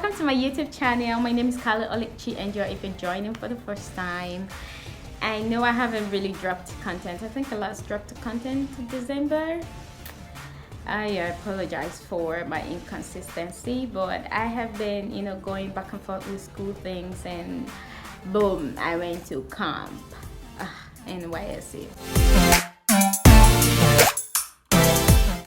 welcome to my YouTube channel. My name is Angel-Eangel if you're joining for the first time. I know I haven't really dropped content. I think I last dropped content in December. I apologize for my inconsistency, but I have been, going back and forth with school things, and boom, I went to camp, NYSC.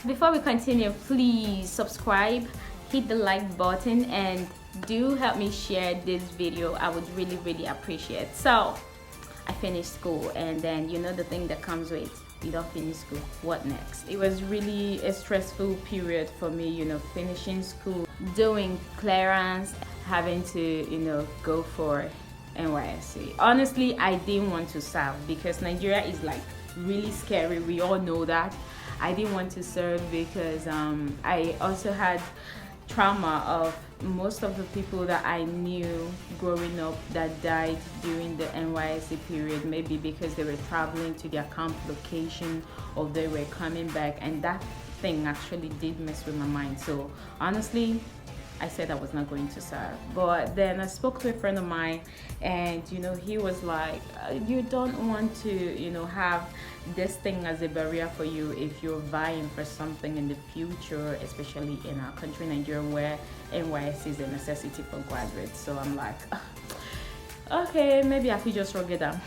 Before we continue, please subscribe, hit the like button, and do help me share this video. I would really appreciate. So I finished school, and then the thing that comes with you don't finish school, what next? It was really a stressful period for me, finishing school, doing clearance, having to go for NYSC. Honestly, I didn't want to serve because Nigeria is like really scary. We all know that. I didn't want to serve because I also had trauma of most of the people that I knew growing up that died during the NYSC period, maybe because they were traveling to their camp location or they were coming back, and that thing actually did mess with my mind. So honestly, I said I was not going to serve. But then I spoke to a friend of mine, and he was like, you don't want to have this thing as a barrier for you if you're vying for something in the future, especially in our country, Nigeria, where NYSC is a necessity for graduates. So I'm like, okay, maybe I could just rugged them.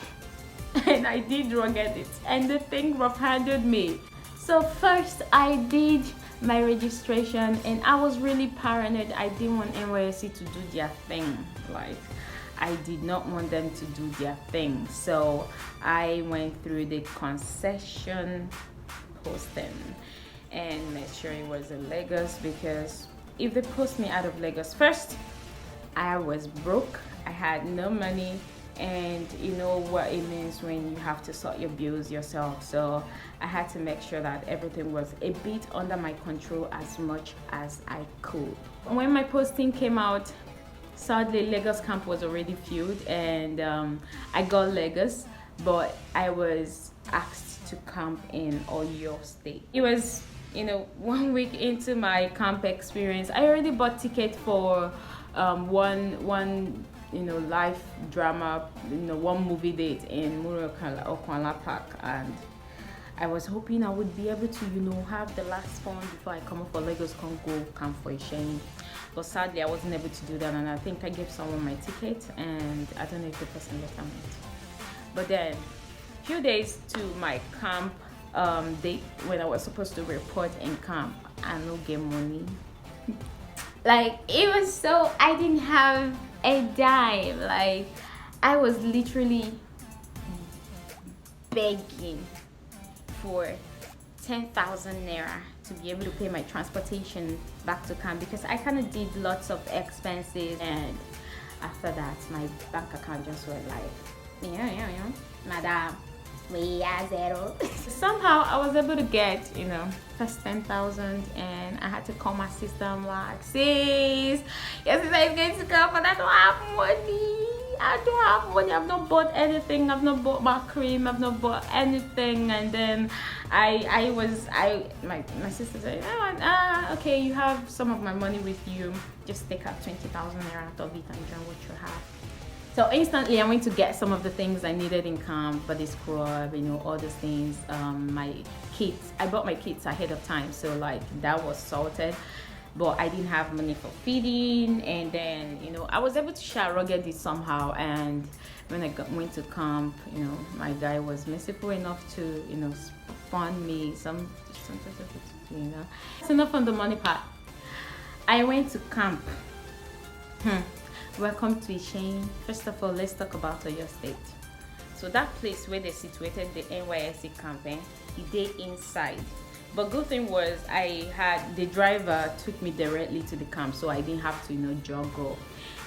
And I did rugged it, and the thing rough-handed me. So first I did my registration, and I was really paranoid. I didn't want NYSC to do their thing. Like, I did not want them to do their thing. So I went through the concession posting and made sure it was in Lagos, because if they post me out of Lagos, first I was broke, I had no money, and you know what it means when you have to sort your bills yourself. So I had to make sure that everything was a bit under my control as much as I could. When my posting came out, sadly Lagos camp was already filled, and I got Lagos, but I was asked to camp in Oyo State. It was 1 week into my camp experience. I already bought ticket for one live drama, one movie date in Okwala Park, and I was hoping I would be able to have the last fun before I come up for Lagos Con go camp for a shame. But sadly I wasn't able to do that, and I think I gave someone my ticket, and I don't know if the person let me. But then a few days to my camp date, when I was supposed to report in camp, I no get money. Like, it was so, I didn't have a dime. Like, I was literally begging for 10,000 naira to be able to pay my transportation back to camp, because I kind of did lots of expenses, and after that my bank account just went like, madam, we are zero. Somehow I was able to get first 10,000, and I had to call my sister. I'm like, sis, your sister is going to come, but I don't have money. I've not bought anything. I've not bought my cream. I've not bought anything. And then my sister said, okay, you have some of my money with you. Just take out 20,000 naira out of it and join what you have. So instantly I went to get some of the things I needed in camp, body scrub, all those things. My kits, I bought my kits ahead of time, so like that was sorted. But I didn't have money for feeding, and then I was able to share rugged it somehow. And when I went to camp, my guy was merciful enough to fund me some It's enough on the money part. I went to camp. Welcome to Ishane. First of all, let's talk about Oyo State. So that place where they situated the NYSC campaign, they inside. But good thing was the driver took me directly to the camp, so I didn't have to joggle.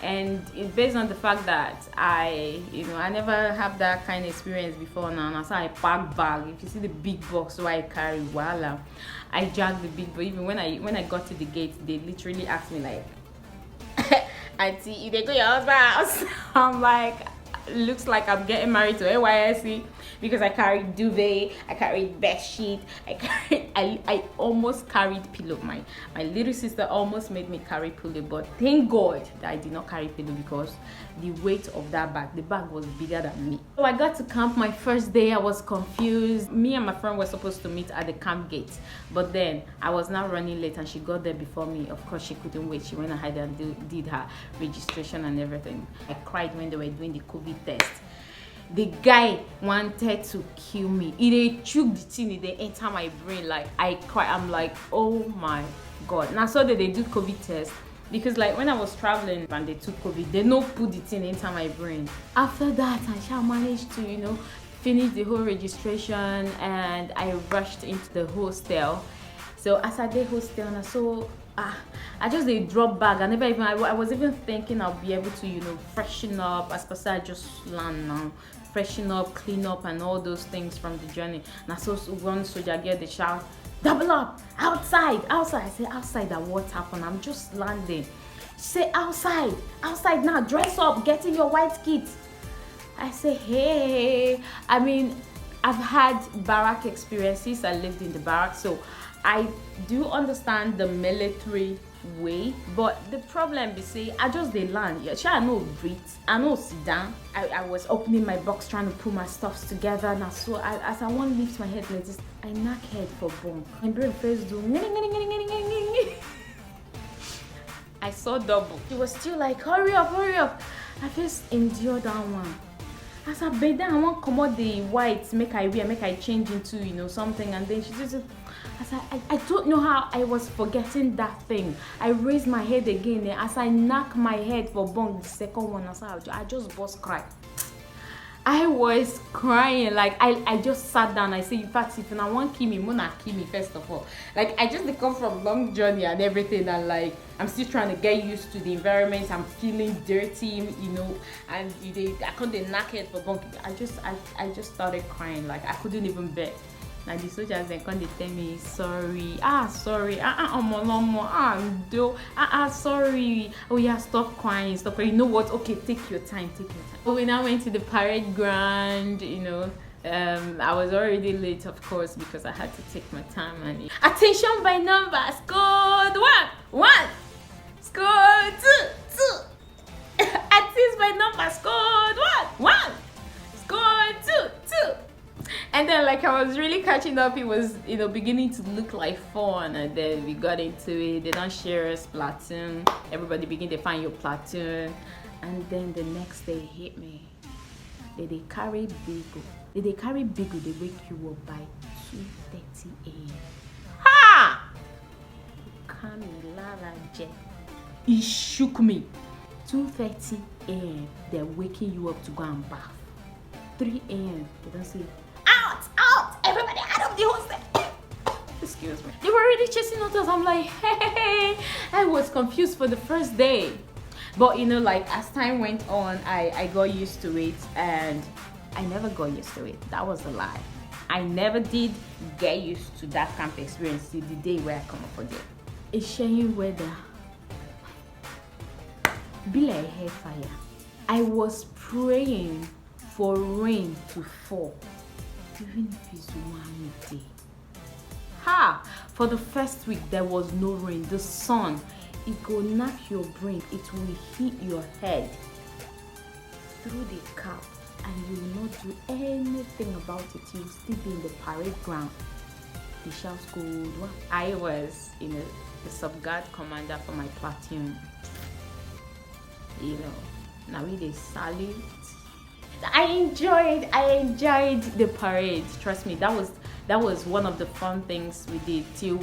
And it's based on the fact that I never have that kind of experience before now. And so I pack bag. If you see the big box where I carry, voila, I dragged the big bag. Even when I got to the gate, they literally asked me like, auntie, you dey go your husband's house? I'm like, looks like I'm getting married to NYSC. because I carried duvet, I carried bed sheet, I almost carried pillow. My little sister almost made me carry pillow, but thank God that I did not carry pillow because the weight of that bag, the bag was bigger than me. So I got to camp my first day. I was confused. Me and my friend were supposed to meet at the camp gate, but then I was now running late and she got there before me. Of course, she couldn't wait. She went ahead and did her registration and everything. I cried when they were doing the COVID test. The guy wanted to kill me. He choked the thing, they enter my brain. Like I cry. I'm like, oh my God. Now so that they do COVID test, because like when I was traveling and they took COVID, they no put the thing into my brain. After that, I shall manage to finish the whole registration, and I rushed into the hostel. So as I did hostel, and I saw I just did drop bag. I was even thinking I'll be able to freshen up, as per se I just land now, freshen up, clean up and all those things from the journey. And I saw one soldier get the shout, double up, outside. I say, outside, that what happened? I'm just landing. She say, outside now, dress up, get in your white kit. I say, hey, I mean, I've had barrack experiences. I lived in the barrack, so I do understand the military way, but the problem is, say, I just did land. Yeah, I know breathe, I know sit down. I was opening my box trying to put my stuffs together, and as I want to lift my head like this, I knock head for bump. My brain first do. I saw double. She was still like, hurry up. I first endure that one. As I bed down, I want to come out the white, make I change into something, and then she just. I don't know how I was forgetting that thing. I raised my head again, and as I knock my head for bunk, the second one, I just burst cry. I was crying, like I just sat down. I say, in fact, if I want to kill me, Mona kill me first of all. Like I just come from long journey and everything, and like I'm still trying to get used to the environment. I'm feeling dirty, and I couldn't knock head for bunk. I just started crying, like I couldn't even bear. Now the soldiers then come, they tell me sorry, sorry, sorry, oh yeah, stop crying. You know what? Okay, take your time. So we now went to the parade ground. I was already late, of course, because I had to take my time. And attention by number, scored one, scored two. Attention by number, scored one, scored two. And then like I was really catching up. It was beginning to look like fun, and then we got into it. They don't share us platoon. Everybody begin to find your platoon, and then the next day hit me. They carry Bigo. They carry Bigo. They wake you up by 2:30 a.m. Ha! Kamilara Jet. It shook me. 2:30 a.m. They're waking you up to go and bath. 3 a.m. They don't say, out! Everybody out of the hostel! Excuse me. They were already chasing us. I'm like, hey. I was confused for the first day. But like as time went on, I got used to it, and I never got used to it. That was a lie. I never did get used to that camp experience till the day where I come up again. It's showing weather. Be like hair fire. I was praying for rain to fall, even if it's 1 day. For the first week there was no rain. The sun, it go knock your brain. It will hit your head through the cap, and you will not do anything about it. You will still be in the parade ground. The shouts go. I was the sub-guard commander for my platoon. Now we they salute. I enjoyed the parade. Trust me, that was one of the fun things we did till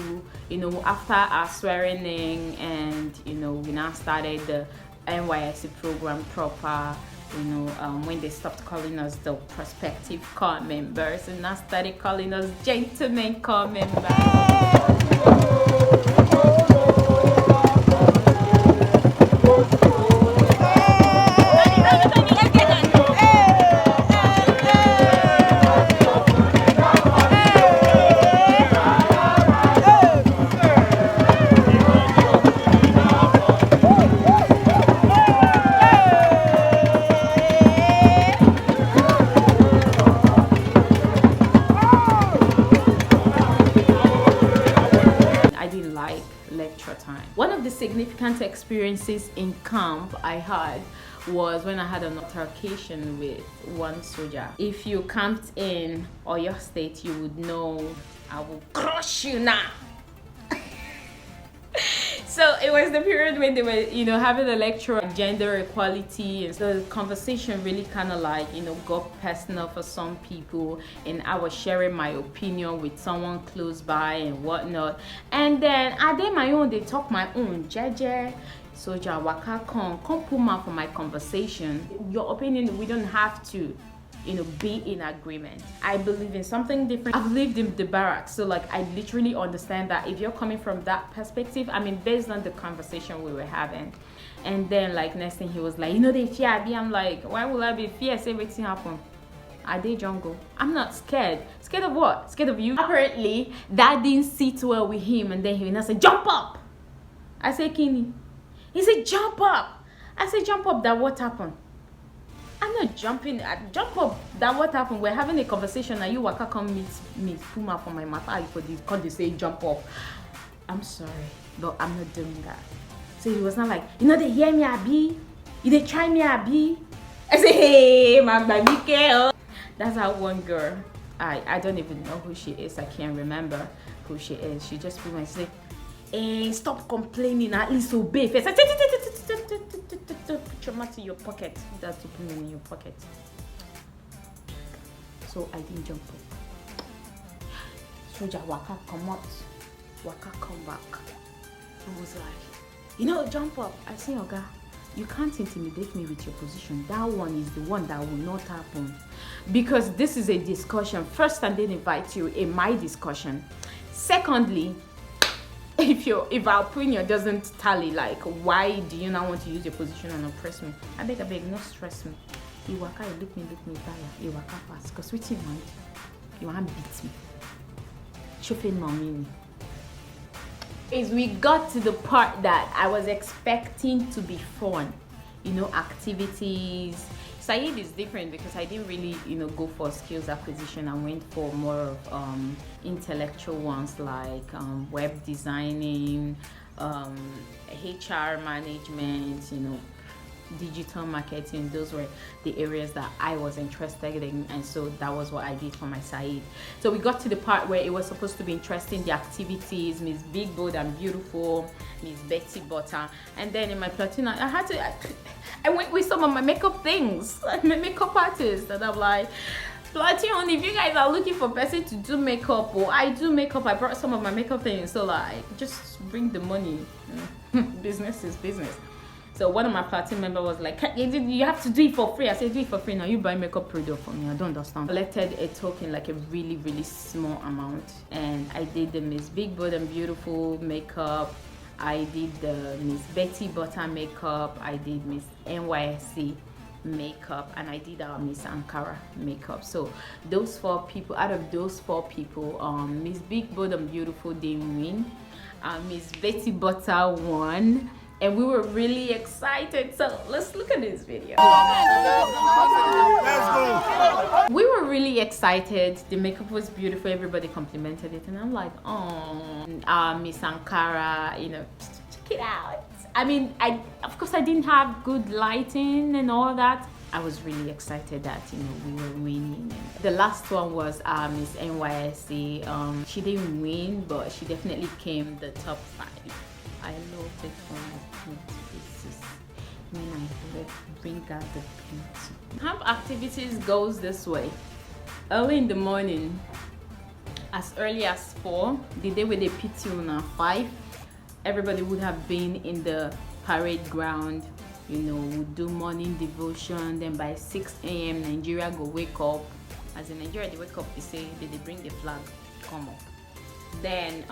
after our swearing in, and we now started the NYSC program proper. When they stopped calling us the prospective corps members and now started calling us gentlemen corps members. lecture time. One of the significant experiences in camp I had was when I had an altercation with one soldier. If you camped in Oyo State, you would know I will crush you now. So it was the period when they were, having a lecture on gender equality, and so the conversation really kind of like, got personal for some people, and I was sharing my opinion with someone close by and whatnot. And then I did my own, they talk my own, jeje. Soldier waka come pull mouth for my conversation. Your opinion, we don't have to be in agreement. I believe in something different. I've lived in the barracks, so like I literally understand that if you're coming from that perspective, based on the conversation we were having. And then like next thing he was like, they fear me. I'm like, why will I be fear? Say everything happen. I did jungle. I'm not scared. Scared of what? Scared of you? Apparently that didn't sit well with him, and then he said, jump up. I said, Kini. He said, jump up. I said, jump up. That what happened? I'm not jumping. Jump up. That what happened? We're having a conversation and you waka come meet me, Puma for my matter for this. Because they say jump up. I'm sorry, but I'm not doing that. So he was not like, they hear me, Abi. They try me, Abi. I say, hey, my baby girl. That's how one girl. I don't even know who she is. I can't remember who she is. She just pretty much say, hey, stop complaining. At least obey first. Put your mouth in your pocket. That's opening in your pocket. So I didn't jump up. Soldier waka come out, waka come back. I was like, jump up. I say, Oga, you can't intimidate me with your position. That one is the one that will not happen. Because this is a discussion. First, I didn't invite you in my discussion. Secondly, if our opinion doesn't tally, like, why do you not want to use your position and oppress me? I beg, no stress me. You waka, you look me, tire. You waka pass. Because what you want? You want to beat me. Chauffeur mommy. Is we got to the part that I was expecting to be fun. Activities. Saeed is different because I didn't really, go for skills acquisition. I went for more of intellectual ones like web designing, HR management, digital marketing. Those were the areas that I was interested in, and so that was what I did for my Saeed. So we got to the part where it was supposed to be interesting, the activities, Miss Big Bold and Beautiful, Miss Betty Butter, and then in my platoon I went with some of my makeup things, like my makeup artist, and I'm like, platoon, if you guys are looking for a person to do makeup, or I do makeup, I brought some of my makeup things, so like just bring the money. Business is business. So one of my platoon members was like, you have to do it for free. I said, do it for free. Now you buy makeup product for me. I don't understand. Collected a token, like a really, really small amount. And I did the Miss Big Bold and Beautiful makeup. I did the Miss Betty Butter makeup. I did Miss NYSC makeup. And I did our Miss Ankara makeup. So those 4 people, out of those 4 people, Miss Big Bold and Beautiful didn't win. Miss Betty Butter won. And we were really excited. So let's look at this video. Let's go. We were really excited. The makeup was beautiful. Everybody complimented it. And I'm like, oh, Miss Ankara, check it out. Of course I didn't have good lighting and all that. I was really excited that, we were winning. The last one was Miss NYSC. She didn't win, but she definitely came the top 5. I love it when I bring out the beauty. Camp activities goes this way. Early in the morning, as early as 4, the day where they pit you on 5, everybody would have been in the parade ground. Would do morning devotion. Then by 6 a.m. Nigeria go wake up. As in Nigeria, they wake up, they bring the flag, come up. Then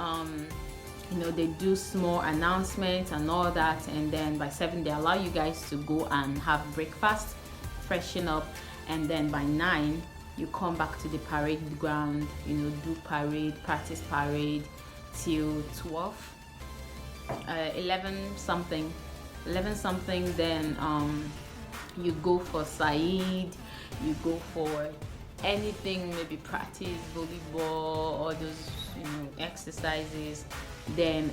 they do small announcements and all that, and then by 7 they allow you guys to go and have breakfast, freshen up, and then by 9 you come back to the parade ground, do parade, practice parade till 12, 11 something, then you go for Saeed, you go for anything, maybe practice volleyball or those exercises. Then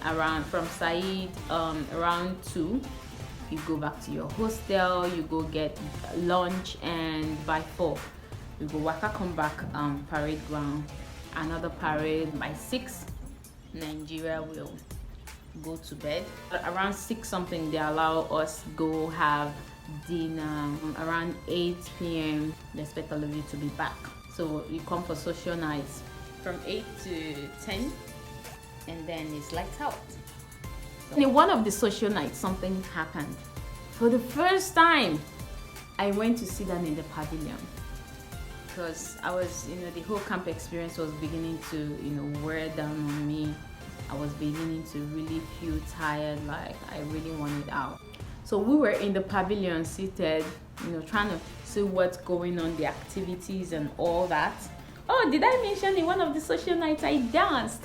from Said, around 2, you go back to your hostel, you go get lunch, and by 4 you go waka come back parade ground, another parade. By 6, Nigeria will go to bed. Around 6 something they allow us go have dinner. Around 8 p.m. they expect all of you to be back, so you come for social nights from 8 to 10, and then it's lights out. In one of the social nights, something happened. For the first time, I went to sit down in the pavilion because I was, the whole camp experience was beginning to, wear down on me. I was beginning to really feel tired, like I really wanted out. So we were in the pavilion seated, trying to see what's going on, the activities and all that. Oh, did I mention in one of the social nights I danced?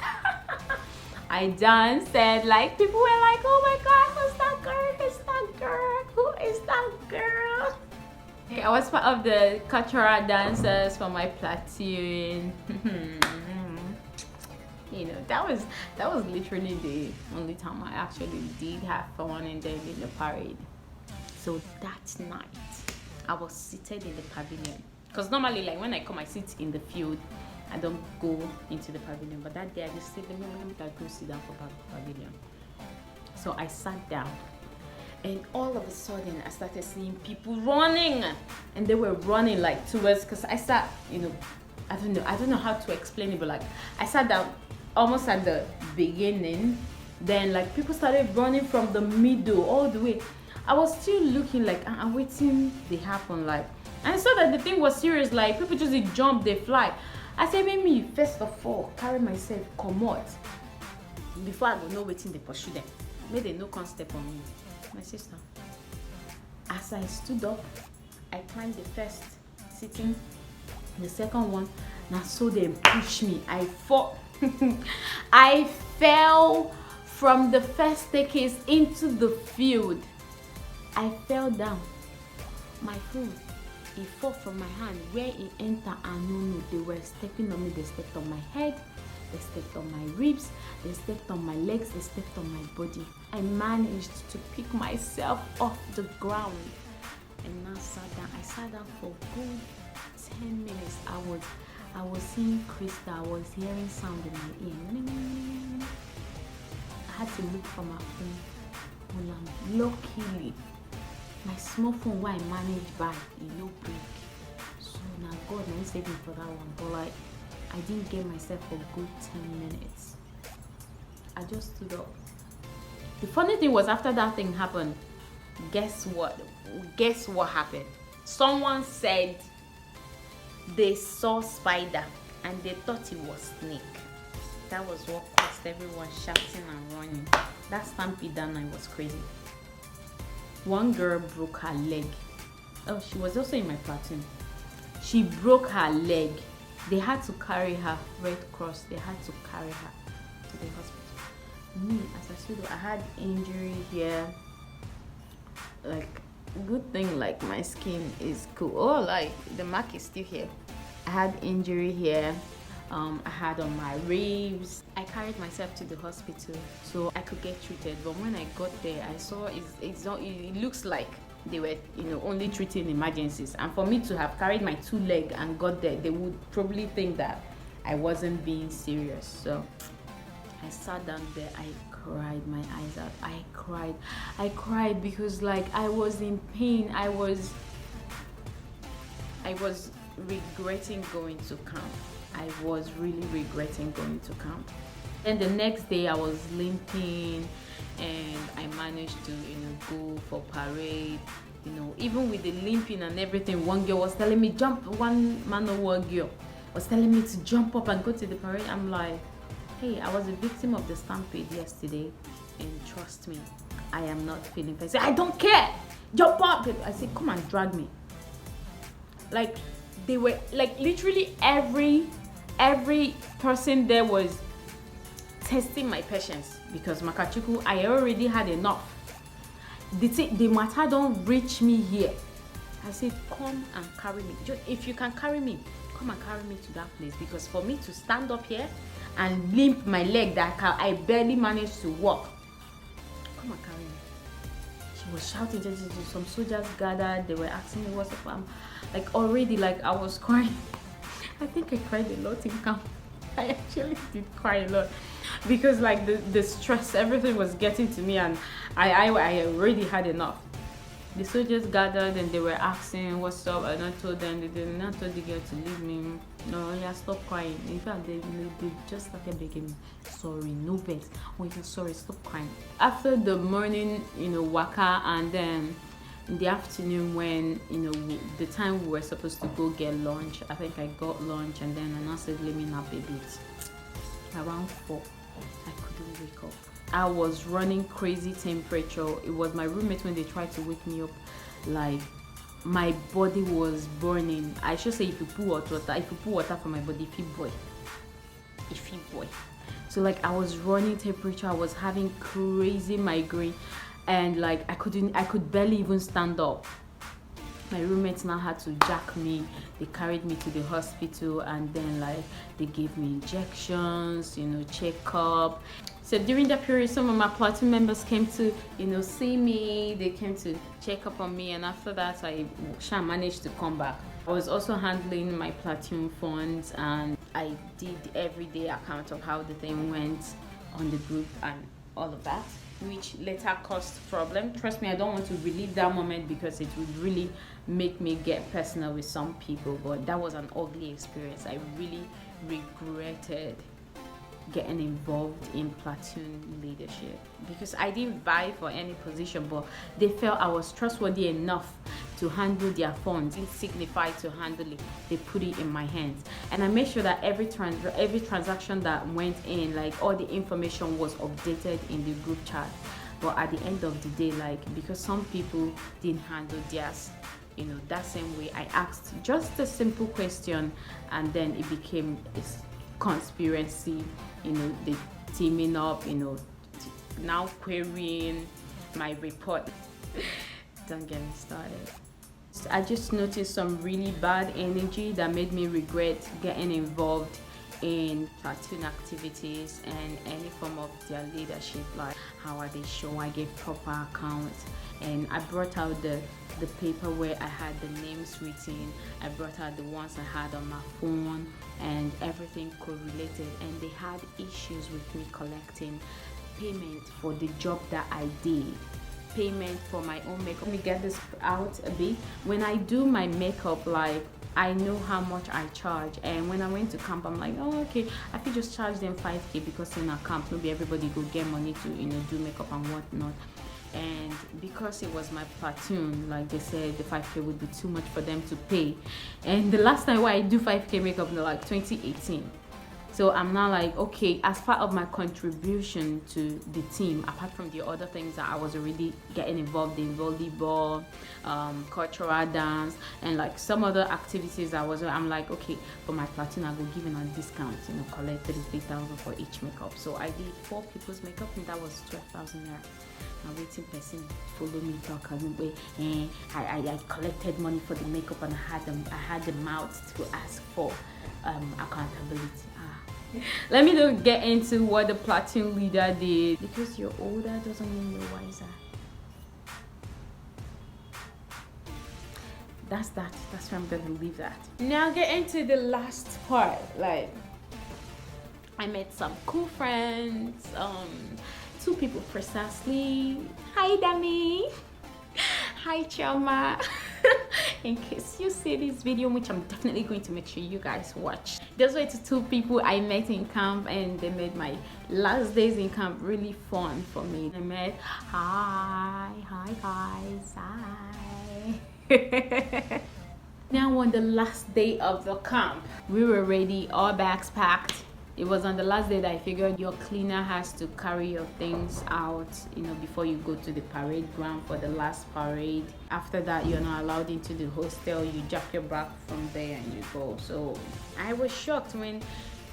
I danced and like people were like, oh my god, who's that girl? Who's that girl? Who is that girl? Okay, I was part of the cultural dancers for my platoon. That was literally the only time I actually did have fun in the parade. So that night I was seated in the pavilion, because normally like when I come I sit in the field, I don't go into the pavilion, but that day I just said, let me go sit down for pavilion. So I sat down, and all of a sudden I started seeing people running, and they were running like towards, because I sat, I don't know how to explain it, but like I sat down almost at the beginning, then like people started running from the middle all the way. I was still looking like I'm waiting they happen, like, and I saw that the thing was serious, like people just jump, they fly. I said, make me first of all carry myself come out before I go know waiting they pursue them. May they no come step on me. My sister, as I stood up, I climbed the first sitting, the second one, now so they pushed me. I fought. I fell from the first staircase into the field. I fell down. My phone, it fell from my hand. Where it entered, I don't know. They were stepping on me. They stepped on my head. They stepped on my ribs. They stepped on my legs. They stepped on my body. I managed to pick myself off the ground and now sat down. I sat down for a good 10 minutes. I was seeing crystal. I was hearing sound in my ear. I had to look for my phone. Luckily, my small phone where I managed by, it no break. So now God may save me for that one. But like, I didn't get myself for a good 10 minutes. I just stood up. The funny thing was, after that thing happened, guess what? Guess what happened? Someone said they saw spider and they thought it was snake. That was what caused everyone shouting and running. That stampede that night was crazy. One girl broke her leg. Oh, she was also in my platoon. She broke her leg. They had to carry her, Red Cross, they had to carry her to the hospital. Me, as I stood up, I had injury here. Like, good thing like my skin is cool. Oh, like the mark is still here. I had injury here. I had on my ribs. I carried myself to the hospital so I could get treated. But when I got there, I saw it looks like they were only treating emergencies. And for me to have carried my 2 legs and got there, they would probably think that I wasn't being serious. So I sat down there. I cried my eyes out. I cried because like I was in pain. I was regretting going to camp. I was really regretting going to camp. Then the next day I was limping, and I managed to go for parade. Even with the limping and everything, one girl was telling me jump. One man or one girl was telling me to jump up and go to the parade. I'm like, hey, I was a victim of the stampede yesterday, and trust me, I am not feeling pain. I said, I don't care, jump up. I said, come and drag me. Like, they were like literally every person there was testing my patience, because Makachuku, I already had enough. The matter don't reach me here. I said, come and carry me. If you can carry me, come and carry me to that place, because for me to stand up here and limp my leg that I barely managed to walk. Come and carry me. She was shouting, some soldiers gathered, they were asking me what's up. Like already, like I was crying. I think I cried a lot in camp. I actually did cry a lot because like the stress, everything was getting to me, and I already had enough. The soldiers gathered and they were asking what's up, and I told them, they did not told the girl to leave me. No, yeah, stop crying. In fact, they just started begging me, sorry, no vex. Oh, you're sorry, stop crying. After the morning, waka, and then in the afternoon when, the time we were supposed to go get lunch, I think I got lunch, and then I said, let me nap a bit. Around 4, I couldn't wake up. I was running crazy temperature. It was my roommate when they tried to wake me up, like my body was burning. I should say, if you put water for my body, if you boy. So like I was running temperature, I was having crazy migraine, and like I could barely even stand up. My roommates now had to jack me. They carried me to the hospital, and then like they gave me injections, checkup. So during that period, some of my platoon members came to, see me. They came to check up on me, and after that, I managed to come back. I was also handling my platoon funds, and I did everyday account of how the thing went on the group and all of that, which later caused problem. Trust me, I don't want to relive that moment because it would really make me get personal with some people, but that was an ugly experience. I really regretted getting involved in platoon leadership because I didn't vie for any position, but they felt I was trustworthy enough to handle their funds. It signified to handle it. They put it in my hands, and I made sure that every transaction that went in, like all the information was updated in the group chat. But at the end of the day, like because some people didn't handle theirs, that same way, I asked just a simple question, and then it became a conspiracy. They teaming up, now querying my report. Don't get me started. I just noticed some really bad energy that made me regret getting involved in platoon activities and any form of their leadership. Like, how are they shown? I gave proper accounts, and I brought out the paper where I had the names written. I brought out the ones I had on my phone, and everything correlated, and they had issues with me collecting payment for the job that I did, payment for my own makeup. Let me get this out a bit. When I do my makeup, like I know how much I charge, and when I went to camp, I'm like, oh okay, I could just charge them 5k because in a camp maybe everybody go get money to do makeup and whatnot. And because it was my platoon, like they said the 5k would be too much for them to pay. And the last time I do 5k makeup, like 2018. So I'm now like, okay, as part of my contribution to the team, apart from the other things that I was already getting involved in, volleyball, cultural dance, and like some other activities I'm like, okay, for my platoon I will give them a discount, collect 33,000 for each makeup. So I did 4 people's makeup, and that was 12,000 naira. A waiting person follow me talk and I collected money for the makeup, and I had the mouth to ask for accountability. Let me not get into what the platoon leader did. Because you're older doesn't mean you're wiser. That's where I'm gonna leave that. Now get into the last part. Like, I met some cool friends, 2 people precisely. Hi Dami. Hi Choma. In case you see this video, which I'm definitely going to make sure you guys watch. Those were the 2 people I met in camp, and they made my last days in camp really fun for me. I met hi guys, hi. Now on the last day of the camp, we were ready, all bags packed. It was on the last day that I figured your cleaner has to carry your things out, before you go to the parade ground for the last parade. After that, you're not allowed into the hostel. You jack your bag from there and you go. So I was shocked when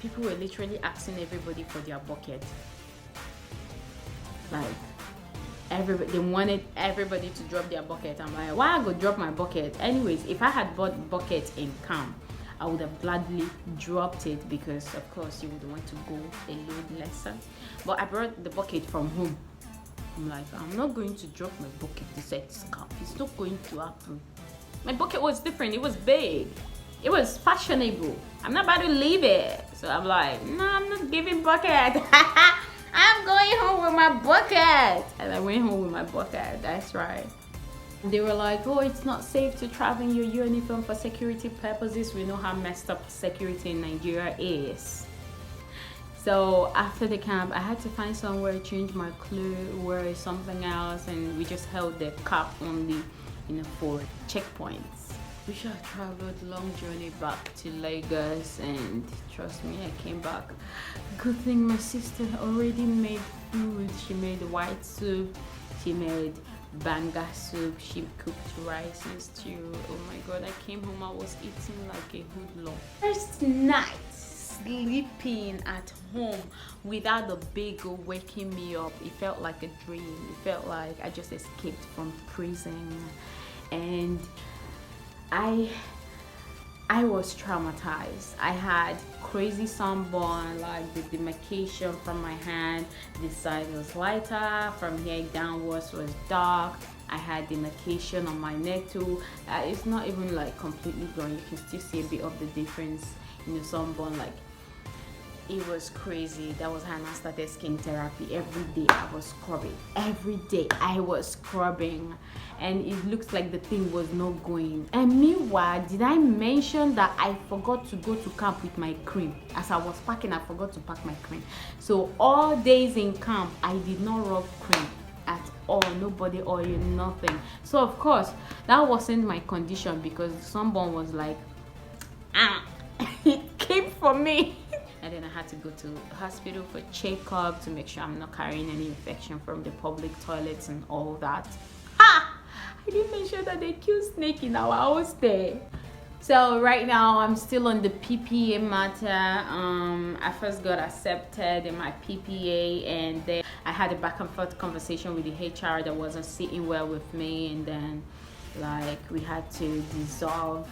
people were literally asking everybody for their bucket. Like, they wanted everybody to drop their bucket. I'm like, why I go drop my bucket? Anyways, if I had bought bucket in camp, I would have gladly dropped it, because of course you would want to go a load lesser. But I brought the bucket from home. I'm like, I'm not going to drop my bucket inside this cup. It's not going to happen. My bucket was different. It was big. It was fashionable. I'm not about to leave it. So I'm like, no, I'm not giving bucket. I'm going home with my bucket. And I went home with my bucket. That's right. They were like, oh, it's not safe to travel in your uniform for security purposes. We know how messed up security in Nigeria is. So after the camp, I had to find somewhere to change my clothes, wear something else, and we just held the cap only, for checkpoints. We should have traveled long journey back to Lagos, and trust me, I came back. Good thing my sister already made food. She made white soup, she made banga soup, she cooked rice and stew. Oh my god, I came home, I was eating like a hoodlum. First night sleeping at home without the bagel waking me up, it felt like a dream. It felt like I just escaped from prison, and I was traumatized. I had crazy sunburn, like the demarcation from my hand, this side was lighter, from here downwards was dark. I had demarcation on my neck too. It's not even like completely gone. You can still see a bit of the difference in the sunburn. Like, it was crazy. That was how I started skin therapy. Every day I was scrubbing. Every day I was scrubbing, and it looks like the thing was not going. And meanwhile, did I mention that I forgot to go to camp with my cream? As I was packing, I forgot to pack my cream. So all days in camp, I did not rub cream at all. Nobody oil, nothing. So of course, that wasn't my condition, because someone was like, it came for me. And then I had to go to the hospital for checkup to make sure I'm not carrying any infection from the public toilets and all that. I didn't mention that they kill snake in our house there. So right now I'm still on the PPA matter. I first got accepted in my PPA, and then I had a back and forth conversation with the HR that wasn't sitting well with me, and then like we had to dissolve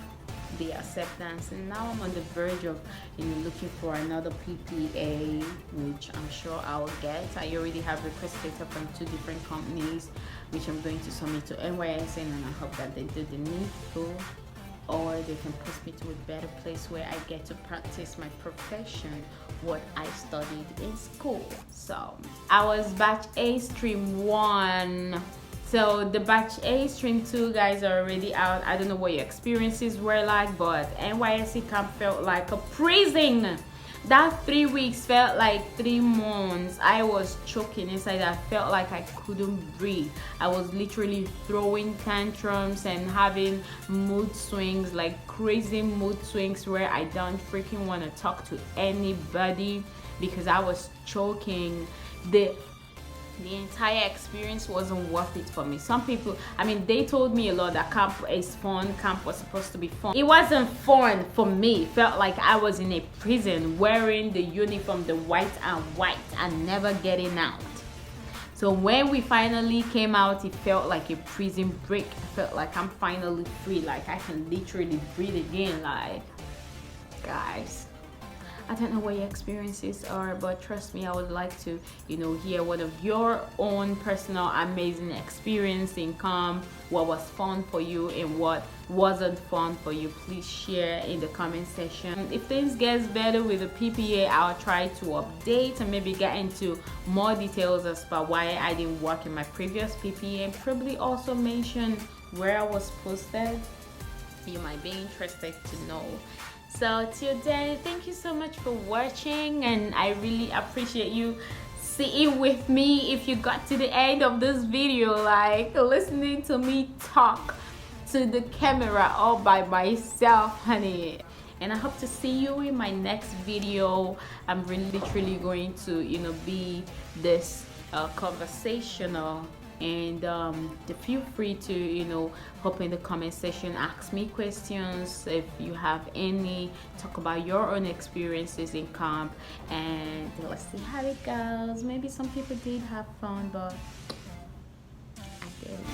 the acceptance, and now I'm on the verge of looking for another PPA, which I'm sure I'll get. I already have request letter from 2 different companies, which I'm going to submit to NYSC, and I hope that they do the needful, or they can post me to a better place where I get to practice my profession, what I studied in school. So I was batch A stream 1. So the batch A stream 2 guys are already out. I don't know what your experiences were like, but NYSC camp felt like a prison. That 3 weeks felt like 3 months. I was choking inside. I felt like I couldn't breathe. I was literally throwing tantrums and having mood swings, like crazy mood swings, where I don't freaking want to talk to anybody because I was choking. The entire experience wasn't worth it for me. Some people, they told me a lot that camp is fun, camp was supposed to be fun. It wasn't fun for me. It felt like I was in a prison wearing the uniform, the white and never getting out. So when we finally came out, it felt like a prison break. I felt like I'm finally free, like I can literally breathe again. Like, guys, I don't know what your experiences are, but trust me, I would like to, hear one of your own personal amazing experience in camp. What was fun for you and what wasn't fun for you? Please share in the comment section. If things gets better with the PPA, I'll try to update and maybe get into more details as to why I didn't work in my previous PPA, and probably also mention where I was posted. You might be interested to know. So till then, thank you so much for watching, and I really appreciate you sitting with me. If you got to the end of this video, like listening to me talk to the camera all by myself, honey. And I hope to see you in my next video. I'm really literally going to be this conversational, and feel free to hop in the comment section, ask me questions if you have any, talk about your own experiences in camp, and let's see how it goes. Maybe some people did have fun, but I didn't.